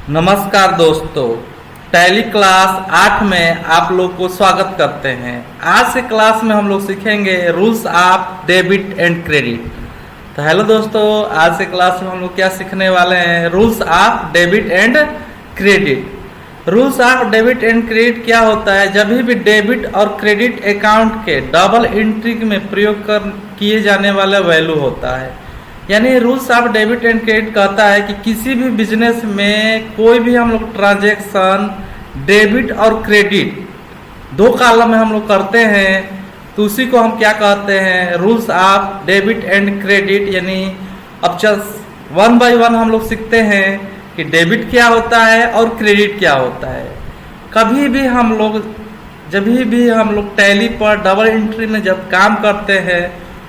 नमस्कार दोस्तों, tally class 8 में आप लोग को स्वागत करते हैं। आज से क्लास में हम लोग सीखेंगे rules of debit and credit. तो हेलो दोस्तों, आज से क्लास में हम लोग क्या सीखने वाले हैं? Rules of debit and credit. Rules of debit and credit क्या होता है? जब भी डेबिट और क्रेडिट अकाउंट के डबल एंट्री में प्रयोग किए जाने वाला वैल्यू होता है। यानी rules of debit and credit कहता है कि किसी भी बिजनेस में कोई भी हम लोग ट्रांजैक्शन डेबिट और क्रेडिट दो कॉलम में हम लोग करते हैं तो उसी को हम क्या कहते हैं? Rules of debit and credit. यानी अब चल वन बाय वन हम लोग सीखते हैं कि डेबिट क्या होता है और क्रेडिट क्या होता है। कभी भी हम लोग जब भी हम लोग टैली पर डबल एंट्री में जब काम करते हैं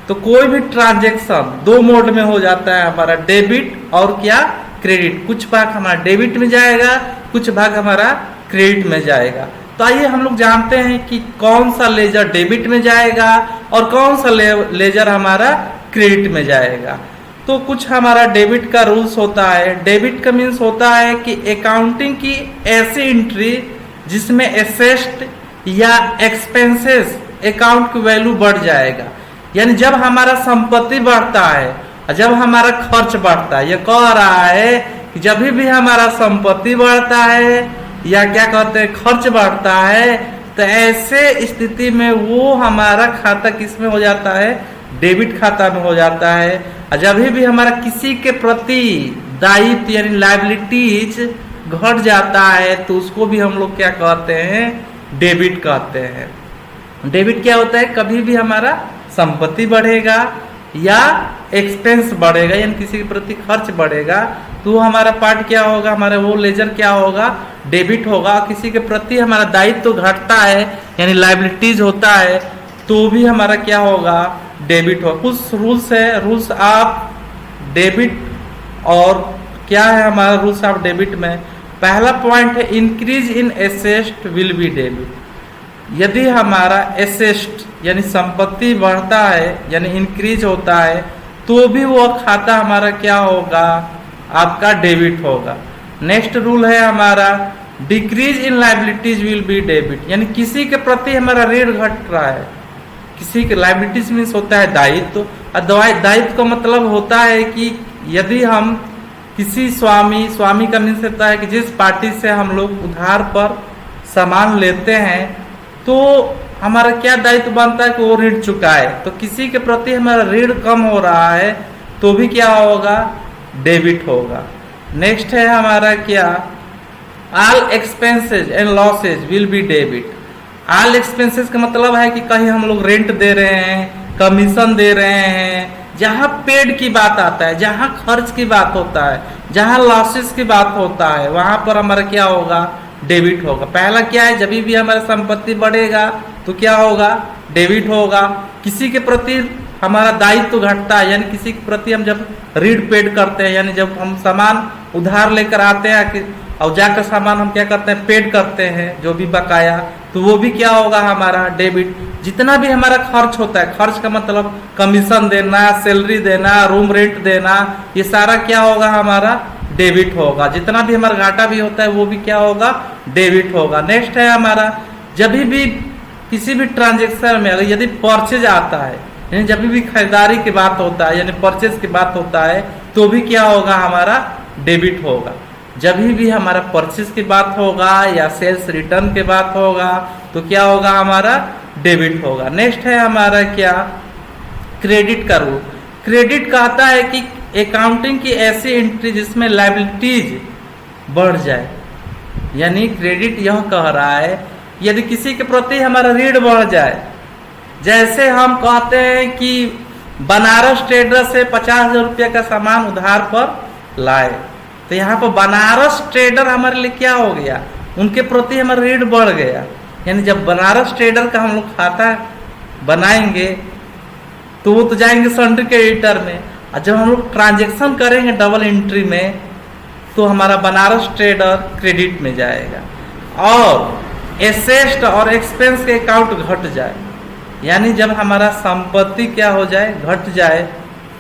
तो कोई भी ट्रांजैक्शन दो मोड में हो जाता है, हमारा डेबिट और क्या क्रेडिट। कुछ भाग हमारा डेबिट में जाएगा, कुछ भाग हमारा क्रेडिट में जाएगा। तो आइए हम लोग जानते हैं कि कौन सा लेजर डेबिट में जाएगा और कौन सा लेजर हमारा क्रेडिट में जाएगा। तो कुछ हमारा डेबिट का रूल्स होता है। डेबिट का मीन्स होता है कि अकाउंटिंग की ऐसी एंट्री जिसमें एसेट या एक्सपेंसेस अकाउंट की वैल्यू बढ़ जाएगा। यानी जब हमारा संपत्ति बढ़ता है और जब हमारा खर्च बढ़ता है, ये कह रहा है कि जब भी हमारा संपत्ति बढ़ता है या क्या कहते हैं खर्च बढ़ता है तो ऐसे स्थिति में वो हमारा खाता किस में हो जाता है? डेबिट खाता में हो जाता है। और जब भी हमारा किसी के प्रति दायित्व यानी लायबिलिटीज घट जाता है तो उसको भी हम लोग क्या कहते हैं? डेबिट कहते हैं। डेबिट क्या होता है? कभी भी हमारा संपत्ति बढ़ेगा या एक्सपेंस बढ़ेगा यानी किसी के प्रति खर्च बढ़ेगा तो हमारा पार्ट क्या होगा? हमारा वो लेजर क्या होगा? डेबिट होगा। किसी के प्रति हमारा दायित्व तो घटता है यानी लायबिलिटीज होता है तो भी हमारा क्या होगा? डेबिट होगा। कुछ रूल्स है रूल्स ऑफ डेबिट। और क्या है हमारा रूल्स ऑफ डेबिट में? पहला पॉइंट है increase in asset will be debit. यदि हमारा एसेट यानी संपत्ति बढ़ता है यानी इंक्रीज होता है तो भी वो खाता हमारा क्या होगा? आपका डेबिट होगा। नेक्स्ट रूल है हमारा decrease in liabilities will be debit. यानी किसी के प्रति हमारा ऋण घट रहा है, किसी के लायबिलिटीज मीन्स होता है दायित्व। और दायित्व का मतलब होता है कि यदि हम किसी स्वामी का मीन्स होता है कि जिस पार्टी से हम लोग उधार पर सामान लेते हैं तो हमारा क्या दायित्व बनता है कि वो ऋण चुकाए। तो किसी के प्रति हमारा ऋण कम हो रहा है तो भी क्या होगा? डेबिट होगा। नेक्स्ट है हमारा क्या? All expenses and losses will be debit. All expenses का मतलब है कि कहीं हम लोग रेंट दे रहे हैं, कमीशन दे रहे हैं, जहाँ पेड की बात आता है, जहाँ खर्च की बात होता है, जहाँ लॉसेस की बात होता है वहां पर हमारा क्या होगा? डेबिट होगा। पहला क्या है? जब भी हमारा संपत्ति बढ़ेगा तो क्या होगा? डेबिट होगा। किसी के प्रति हमारा दायित्व तो घटता है यानी किसी के प्रति हम जब ऋण पेड करते हैं यानी जब हम सामान उधार लेकर आते हैं और जाकर सामान हम क्या करते हैं? पेड करते हैं जो भी बकाया, तो वो भी क्या होगा? हमारा डेबिट। जितना भी हमारा खर्च होता है, खर्च का मतलब कमीशन देना, सैलरी देना, रूम रेंट देना, ये सारा क्या होगा? हमारा डेबिट होगा। जितना भी हमारा घाटा भी होता है वो भी क्या होगा? डेबिट होगा। नेक्स्ट है हमारा जब भी किसी भी ट्रांजेक्शन में अगर यदि परचेज आता है यानी जब भी खरीदारी की बात होता है यानी परचेज की बात होता है तो भी क्या होगा? हमारा डेबिट होगा। जब भी हमारा परचेज की बात होगा या सेल्स रिटर्न की बात होगा तो क्या होगा? हमारा डेबिट होगा। नेक्स्ट है हमारा क्या? क्रेडिट का रूल। क्रेडिट कहता है कि अकाउंटिंग की ऐसी एंट्री जिसमें लायबिलिटीज बढ़ जाए। यानी क्रेडिट यह कह रहा है यदि किसी के प्रति हमारा ऋण बढ़ जाए, जैसे हम कहते हैं कि बनारस ट्रेडर से 50,000 रुपये का सामान उधार पर लाए तो यहाँ पर बनारस ट्रेडर हमारे लिए क्या हो गया? उनके प्रति हमारा ऋण बढ़ गया। यानी जब बनारस ट्रेडर का हम लोग खाता बनाएंगे तो वो तो जाएंगे सन्ड्री क्रेडिटर में, और जब हम लोग ट्रांजेक्शन करेंगे डबल एंट्री में तो हमारा बनारस ट्रेडर क्रेडिट में जाएगा। और एसेट और एक्सपेंस के अकाउंट घट जाए यानी जब हमारा संपत्ति क्या हो जाए? घट जाए,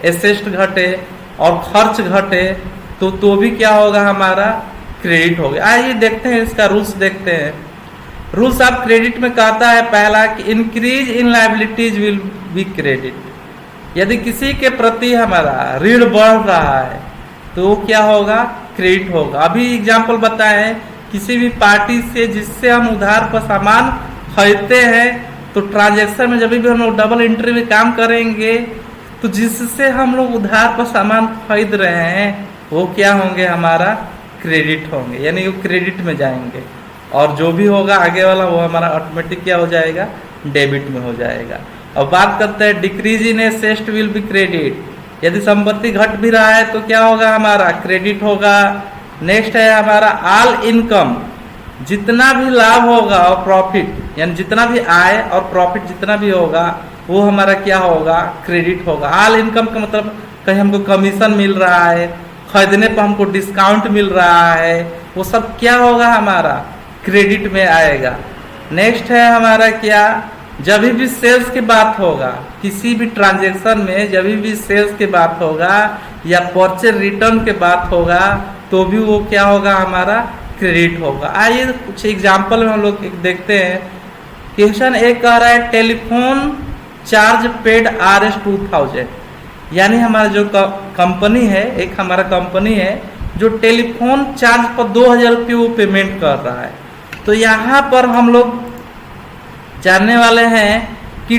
एसेट घटे और खर्च घटे तो भी क्या होगा? हमारा क्रेडिट हो गया। आइए देखते हैं इसका रूल्स देखते हैं। रूल्स ऑफ क्रेडिट में कहता है पहला कि increase in liabilities will be credit. यदि किसी के प्रति हमारा ऋण बढ़ रहा है तो वो क्या होगा, क्रेडिट होगा। अभी एग्जाम्पल बताएं, किसी भी पार्टी से जिससे हम उधार पर सामान खरीदते हैं तो ट्रांजैक्शन में जब भी हम लोग डबल एंट्री में काम करेंगे तो जिससे हम लोग उधार पर सामान खरीद रहे हैं वो क्या होंगे, हमारा क्रेडिट होंगे, यानी वो क्रेडिट में जाएंगे। और जो भी होगा आगे वाला वो हमारा ऑटोमेटिक क्या हो जाएगा, डेबिट में हो जाएगा। अब बात करते हैं decrease in asset will be credit. यदि संपत्ति घट भी रहा है तो क्या होगा, हमारा क्रेडिट होगा। नेक्स्ट है हमारा ऑल इनकम, जितना भी लाभ होगा और प्रॉफिट यानी जितना भी आय और प्रॉफिट जितना भी होगा वो हमारा क्या होगा, क्रेडिट होगा। ऑल इनकम का मतलब कहीं हमको कमीशन मिल रहा है, खरीदने पर हमको डिस्काउंट मिल रहा है, वो सब क्या होगा, हमारा क्रेडिट में आएगा। नेक्स्ट है हमारा क्या, जब भी सेल्स की बात होगा, किसी भी ट्रांजैक्शन में जब भी सेल्स की बात होगा या परचेज रिटर्न की बात होगा तो भी वो क्या होगा, हमारा क्रेडिट होगा। आइए कुछ एग्जाम्पल में हम लोग देखते हैं। क्वेश्चन एक कह रहा है टेलीफोन चार्ज पेड RS 2000, यानी हमारा जो कंपनी है, एक हमारा कंपनी है जो टेलीफोन चार्ज पर 2000 रुपये वो पेमेंट कर रहा है। तो यहाँ पर हम लोग जानने वाले हैं कि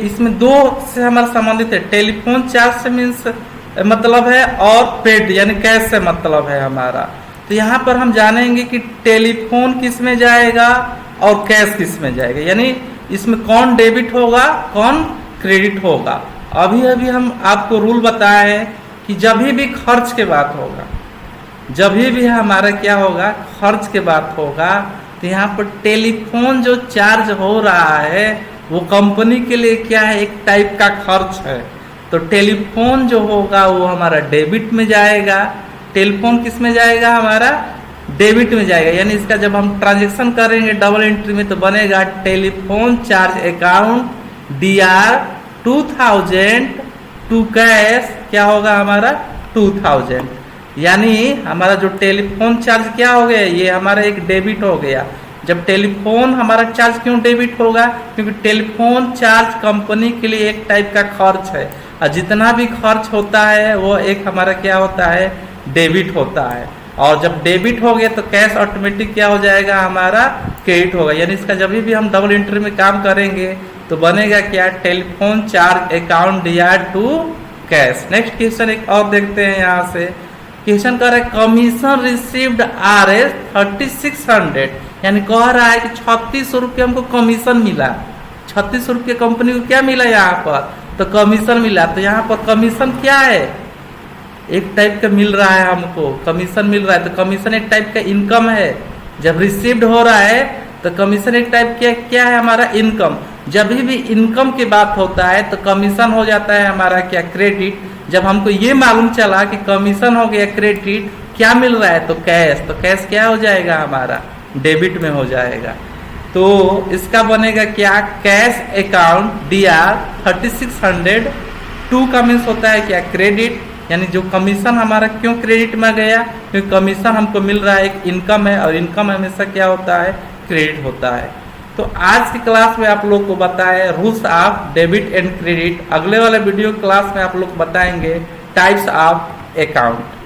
इसमें दो से हमारा संबंधित है। टेलीफोन चार्ज से मीन्स मतलब है और पेड यानी कैश से मतलब है हमारा। तो यहाँ पर हम जानेंगे कि टेलीफोन किस में जाएगा और कैश किस में जाएगा, यानी इसमें कौन डेबिट होगा कौन क्रेडिट होगा। अभी अभी हम आपको रूल बताए हैं कि जब भी खर्च के बात होगा, जब भी हमारा क्या होगा, खर्च के बात होगा, तो यहाँ पर टेलीफोन जो चार्ज हो रहा है वो कंपनी के लिए क्या है, एक टाइप का खर्च है। तो टेलीफोन जो होगा वो हमारा डेबिट में जाएगा। टेलीफोन किस में जाएगा, हमारा डेबिट में जाएगा। यानी इसका जब हम ट्रांजैक्शन करेंगे डबल एंट्री में तो बनेगा telephone charge account DR 2000 to cash क्या होगा, हमारा 2000। यानी हमारा जो टेलीफोन चार्ज क्या हो गया, ये हमारा एक डेबिट हो गया। जब टेलीफोन हमारा चार्ज क्यों डेबिट होगा, क्योंकि टेलीफोन चार्ज कंपनी के लिए एक टाइप का खर्च है और जितना भी खर्च होता है वो एक हमारा क्या होता है, डेबिट होता है। और जब डेबिट हो गया तो कैश ऑटोमेटिक क्या हो जाएगा, हमारा क्रेडिट होगा। यानी इसका जब भी हम डबल एंट्री में काम करेंगे तो बनेगा क्या, telephone charge account DR to cash. Next question एक और देखते हैं। यहाँ से क्वेश्चन कह रहा है कमीशन रिसीव्ड RS 3600, यानी कह रहा है कि 3600 रुपये हमको कमीशन मिला। 3600 रुपये कंपनी को क्या मिला, यहाँ पर तो कमीशन मिला। तो यहाँ पर कमीशन क्या है, एक टाइप का मिल रहा है हमको, कमीशन मिल रहा है। तो कमीशन एक टाइप का इनकम है। जब रिसीव्ड हो रहा है तो कमीशन एक टाइप क्या है, हमारा इनकम। जब भी इनकम की बात होता है तो कमीशन हो जाता है हमारा क्या, क्रेडिट। जब हमको ये मालूम चला कि कमीशन हो गया क्रेडिट, क्या मिल रहा है तो कैश, तो कैश क्या हो जाएगा, हमारा डेबिट में हो जाएगा। तो इसका बनेगा क्या, कैश अकाउंट DR 3600 टू का मीन्स होता है क्या, क्रेडिट। यानी जो कमीशन हमारा क्यों क्रेडिट में गया, क्योंकि कमीशन हमको मिल रहा है, एक इनकम है और इनकम हमेशा क्या होता है, क्रेडिट होता है। तो आज की क्लास में आप लोग को बताए rules of debit and credit. अगले वाले वीडियो क्लास में आप लोग बताएंगे टाइप्स ऑफ अकाउंट।